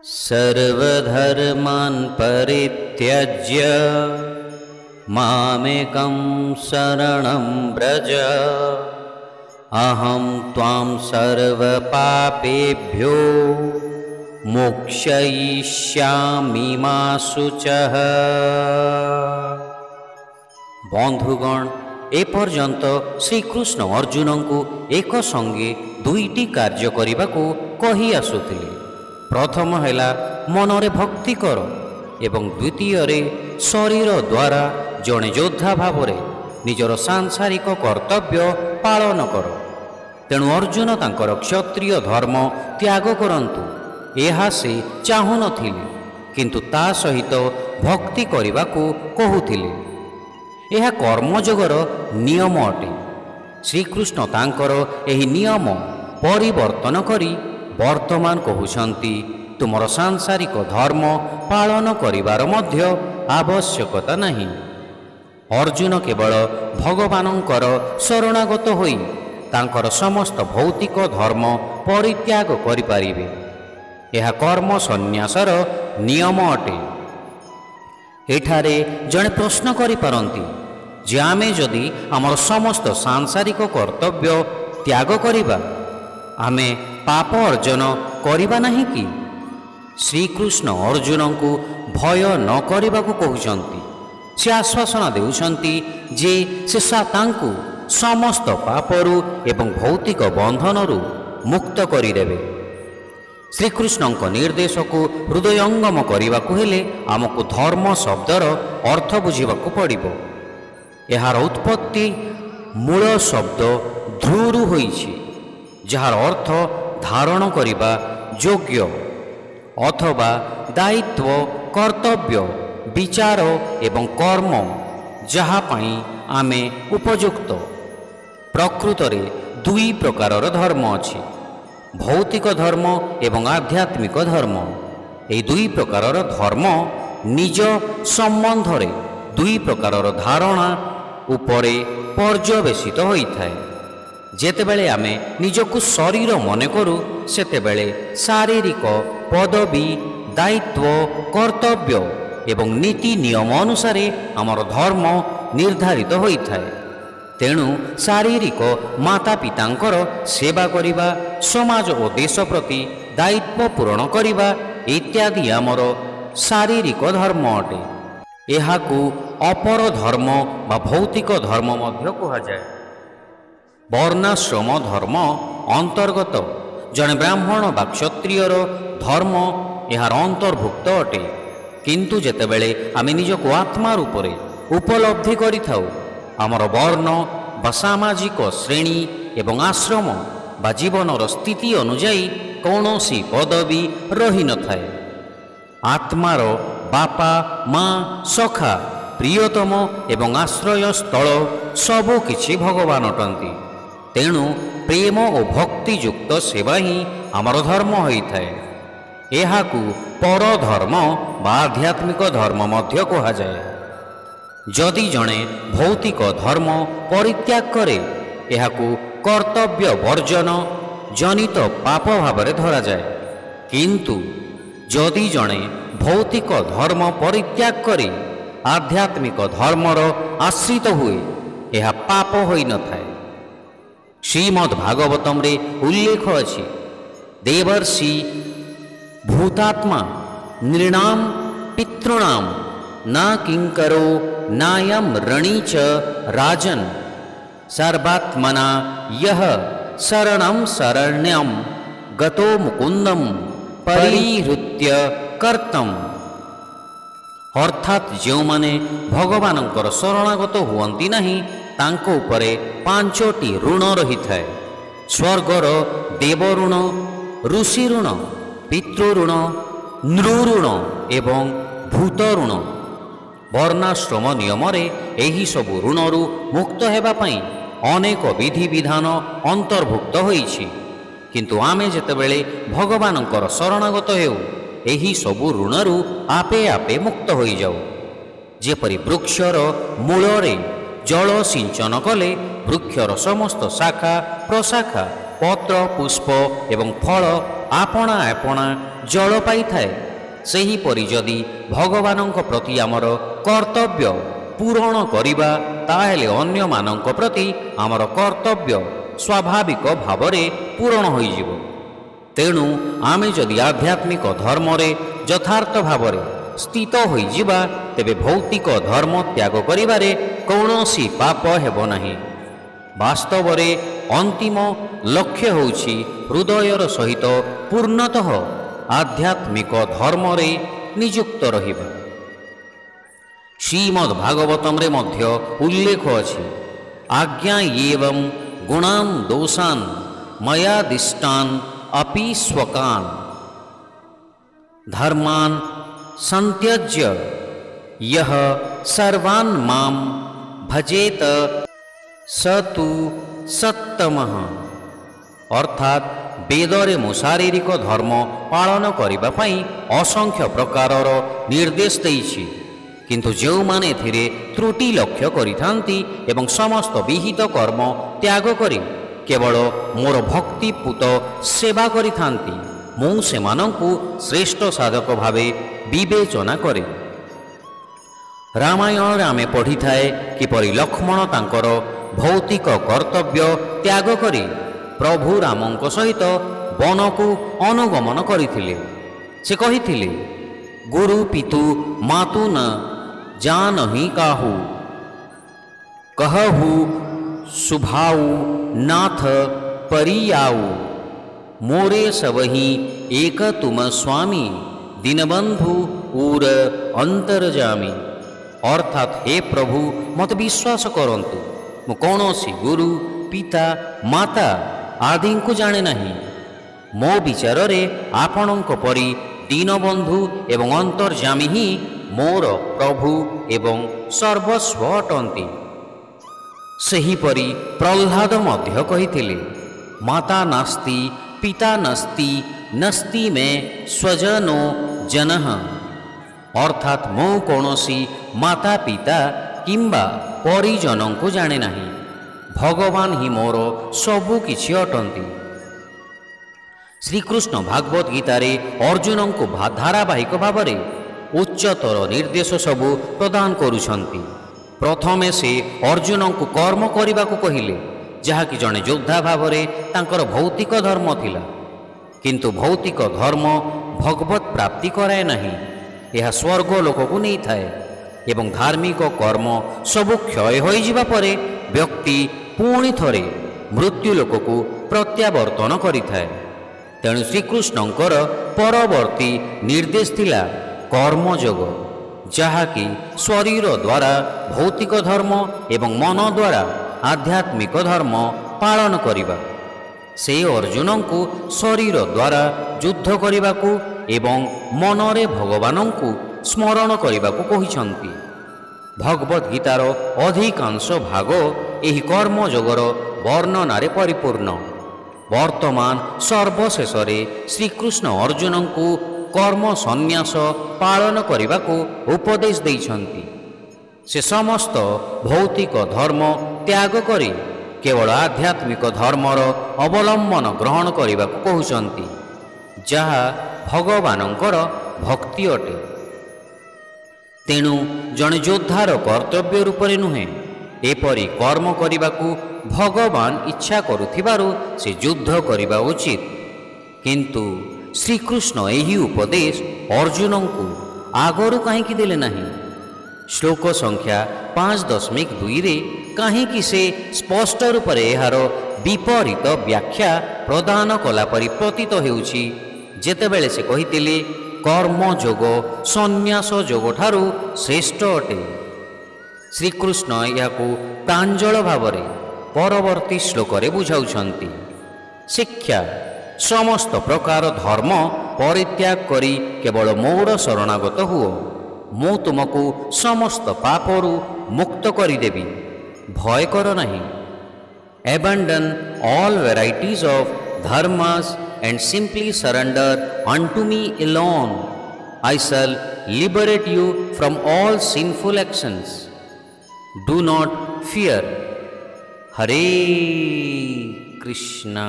सर्वधर्मान् परित्यज्य मामेकं शरणं व्रज अहं त्वां सर्वपापेभ्यो मोक्षयिष्यामि मा शुचः। बंधुगण एपर्यंत श्रीकृष्ण अर्जुन को एक संगे दुईटी कार्य करने को कही आसुथिले। प्रथम हैला मनरे भक्ति कर एवं द्वितीय शरीर द्वारा जड़े योद्धा भाव निजर सांसारिक कर्तव्य पालन कर। तेणु अर्जुन तांकर क्षत्रिय धर्म त्याग करंतु एहा से चाहू नथिले, किंतु ता सहित भक्ति करने को कहूथिले। यह कर्मयोगर नियम अटे। श्रीकृष्ण तांकर एही नियम परिवर्तन करी वर्तमान कहउछंती तुमर सांसारिक धर्म पालन करिवार मध्य आवश्यकता नहीं। अर्जुन केवल भगवानंकर शरणागत होई तांकर समस्त भौतिक धर्म परित्याग करिपारिबे। यह कर्म संन्यासर नियम अटे। एठारे जड़े प्रश्न करिपारंती जे आमे जदि आमर समस्त सांसारिक कर्तव्य त्याग करिबा आमे पाप अर्जन करिबा नहीं कि? श्रीकृष्ण अर्जुन को भय न करने को कहउछंती। से आश्वासना देउछंती जे से तांकु समस्त पापरु एवं भौतिक बंधनरु मुक्त करिदेबे। श्रीकृष्ण निर्देश को हृदयंगम करने को हेले आमको धर्म शब्दर अर्थ बुझिबाकु पड़िबो। यार उत्पत्ति मूल शब्द ध्रुरु होइछि, जार अर्थ धारण करिबा योग्य अथवा दायित्व कर्तव्य विचार एवं कर्म जहा पाई आमे उपयुक्त। प्रकृत रे दुई प्रकारर धर्म अछि, भौतिक धर्म एवं आध्यात्मिक धर्म। ए दुई प्रकारर धर्म निज संबंध रे दुई प्रकारर धारणा उपरे पर्यवेसित होइथाय। जेतेबेले आमे निजकु शरीर मने करू सेतेबेले शारीरिक पदवी दायित्व कर्तव्य एवं नीति नियम अनुसार आमर धर्म निर्धारित होइथाय। तेणु शारीरिक माता पितांकर सेवा करिबा, समाज और देश प्रति दायित्व पूरण करिबा इत्यादि आमर शारीरिक धर्म अटे। एहाकु अपर धर्म बा भौतिक धर्म मध्य कहा जाए। वर्णाश्रम धर्म अंतर्गत जड़े ब्राह्मण बा क्षत्रियर धर्म यार अंतर्भुक्त अटे। किंतु जेतेबेले आमे निजको आत्मा रूपरे उपलब्धि करिथाउ आमर वर्ण बा सामाजिक श्रेणी एवं आश्रम बा जीवनर स्थिति अनुजाई कौनसी पदवी रही न थाए। आत्मार बापा माँ सखा प्रियतम एवं आश्रय स्थल सबु किछि भगवान अटंती। तेणु प्रेम और भक्ति युक्त सेवा ही आमर धर्म होइथाए। एहाकु पर धर्म बा आध्यात्मिक धर्म मध्य कहा जाए। जदि जड़े भौतिक धर्म परित्याग करे एहाकु कर्तव्य वर्जन जनित पाप भावरे धरा जाए। किंतु जदि जड़े भौतिक धर्म परित्याग करे आध्यात्मिक धर्मर आश्रित हुए यह पाप होई न थाए। श्रीमद् भागवतम रे उल्लेख अछि देवर्षि भूतात्मा नृणाम पितॄणाम न किंकरो नायम ऋणी च राजन सर्वात्मना यह शरणं शरण्यं गतो मुकुंदम परिहृत्य कर्तम। अर्थात जो माने भगवानंकर शरणागत हुअंती नहीं तांको उपरे पांचोटी ऋण रही थाए। स्वर्गर देव ऋण, ऋषि ऋण, पितृऋण, नृऋण एवं भूत ऋण। वर्णाश्रम नियम एही सबु ऋणरू मुक्त हेबा पई अनेक विधि विधान अंतर्भुक्त होइछि। किंतु आमे जेतेबेले भगवानंकर शरणागत हेउ एही सबु ऋणरू आपे आपे मुक्त होई जाऊ। जेपरि वृक्षर मूलरे जल सिंचन कले वृक्षर समस्त शाखा प्रशाखा पत्र पुष्प एवं फल आपणा आपणा ଜଳ ପାଇଥାଏ, ସେହିପରି ଯଦି ଭଗବାନଙ୍କ ପ୍ରତି ଆମର କର୍ତ୍ତବ୍ୟ ପୂରଣ କରିବା, ତାହେଲେ ଅନ୍ୟମାନଙ୍କ ପ୍ରତି ଆମର କର୍ତ୍ତବ୍ୟ ସ୍ୱାଭାବିକ ଭାବରେ ପୂରଣ ହୋଇଯିବ। ତେଣୁ ଆମେ ଯଦି ଆଧ୍ୟାତ୍ମିକ ଧର୍ମରେ ଯଥାର୍ଥ ଭାବରେ ସ୍ଥିତ ହୋଇଯିବା, ତେବେ ଭୌତିକ ଧର୍ମ ତ୍ୟାଗ କରିବାରେ କୌଣସି ପାପ ହେବ ନାହିଁ। ବାସ୍ତବରେ ଅନ୍ତିମ ଲକ୍ଷ୍ୟ ହେଉଛି ହୃଦୟର ସହିତ ପୂର୍ଣ୍ଣତଃ ଆଧ୍ୟାତ୍ମିକ ଧର୍ମରେ ନିଯୁକ୍ତ ରହିବା। ଶ୍ରୀମଦ୍ ଭାଗବତମରେ ମଧ୍ୟ ଉଲ୍ଲେଖ ଅଛି, ଆଜ୍ଞା ଏବଂ ଗୁଣାନ୍ ଦୋଷାନ୍ ମୟାଦିଷ୍ଟାନ୍ अपि स्वकान् धर्मान् संत्यज्य यह सर्वान् मां भजेत स तु सत्तमः। अर्थात वेदरे मु शारीरिक धर्म पालन करिबा पई असंख्य प्रकारर निर्देश देइछि, किंतु जो माने एथिरे त्रुटि लक्ष्य करिथांती एवं समस्त विहित कर्म त्याग करि केवल मोर भक्तिपूत सेवा करिथांती, मु सेमानंकु श्रेष्ठ साधक भावे विवेचना करे। रामायण रे आमे पढ़ी थाए किपरि लक्ष्मण तांकर भौतिक कर्तव्य त्याग करी प्रभु रामंक सहित वनकु अनुगमन करिथिले। से कहिथिले, गुरु पितु मातु न जानहि काहू, कहहु सुभाऊ नाथ परियाऊ, मोरे सबही एक तुम स्वामी, दीनबंधु उर अंतरजामी। अर्थात हे प्रभु मत विश्वास करंतु, मु कौनसी गुरु पिता माता आदि को जाने नहीं। मो विचार रे आपणक परि दीनबंधु एवं अंतर्जामी ही मोर प्रभु एवं सर्वस्व अटंती। सेहीपरि प्रह्लाद मध्य कहिथिले, माता नास्ति पिता नस्ति नस्ति में स्वजनो जनः। अर्थात मो कौनसी माता पिता किंबा परिजन को जाने नहीं, भगवान ही मोर सबु किछि अटंती। श्रीकृष्ण भागवत गीतार अर्जुन को धारावाहिक भाव में उच्चतर निर्देश सबू प्रदान करुछंती। प्रथमे से अर्जुन को कर्म करने को कहिले, जहाँकि जड़े योद्धा भाव में तांकर भौतिक धर्म थिला, किंतु भौतिक धर्म भगवत प्राप्ति कराए नहीं, यह स्वर्ग लोक को नहीं थाए एवं धार्मिक कर्म सबु क्षय हो जिबा परे व्यक्ति पुणी थरे मृत्यु लोक को प्रत्यावर्तन करिथाए। तेणु श्रीकृष्णंकर परवर्ती निर्देश थिला कर्मयोग, जहाँकि शरीर द्वारा भौतिक धर्म एवं मन द्वारा आध्यात्मिक धर्म पालन करिबा। से अर्जुन को शरीर द्वारा युद्ध करने को एवं मनरे भगवान को स्मरण करने को कहिछंती। भगवत गीतार अधिकांश भाग एही कर्मयोगर वर्णनारे परिपूर्ण। वर्तमान सर्वशेष श्रीकृष्ण अर्जुन को कर्म संन्यास पालन करने को उपदेश देइछंती। से समस्त भौतिक धर्म त्याग करी केवल आध्यात्मिक धर्मर अवलंबन ग्रहण करने को कहउछंती, जहा भगवानंकर भक्ति अटे। तेणु जड़े योद्धार कर्तव्य रूपरे नुहे, एपरी कर्म करने को भगवान इच्छा करुथिबारु से युद्ध करने उचित। किंतु श्रीकृष्ण यही उपदेश अर्जुन को आगरू कहीं देले नहीं। श्लोक संख्या 5.2 रे कहीं से स्पष्ट रूप से यार विपरीत व्याख्या प्रदान कला परि प्रतीत हेउछि, जेतेबेले से कहिथिले कर्मयोग संन्यास योग ठारू श्रेष्ठ अटे। श्रीकृष्ण याकू प्रांजल भाव में परवर्ती श्लोक रे बुझाउछंती। शिक्षा समस्त प्रकार धर्म परित्याग करी केवल मोर शरणागत हुओ, मु तुमको समस्त पापरु मुक्त करिदेवी, भय कर नहीं। Abandon all varieties of dharmas and simply surrender unto me alone. I shall liberate you from all sinful actions. Do not fear. Hare Krishna.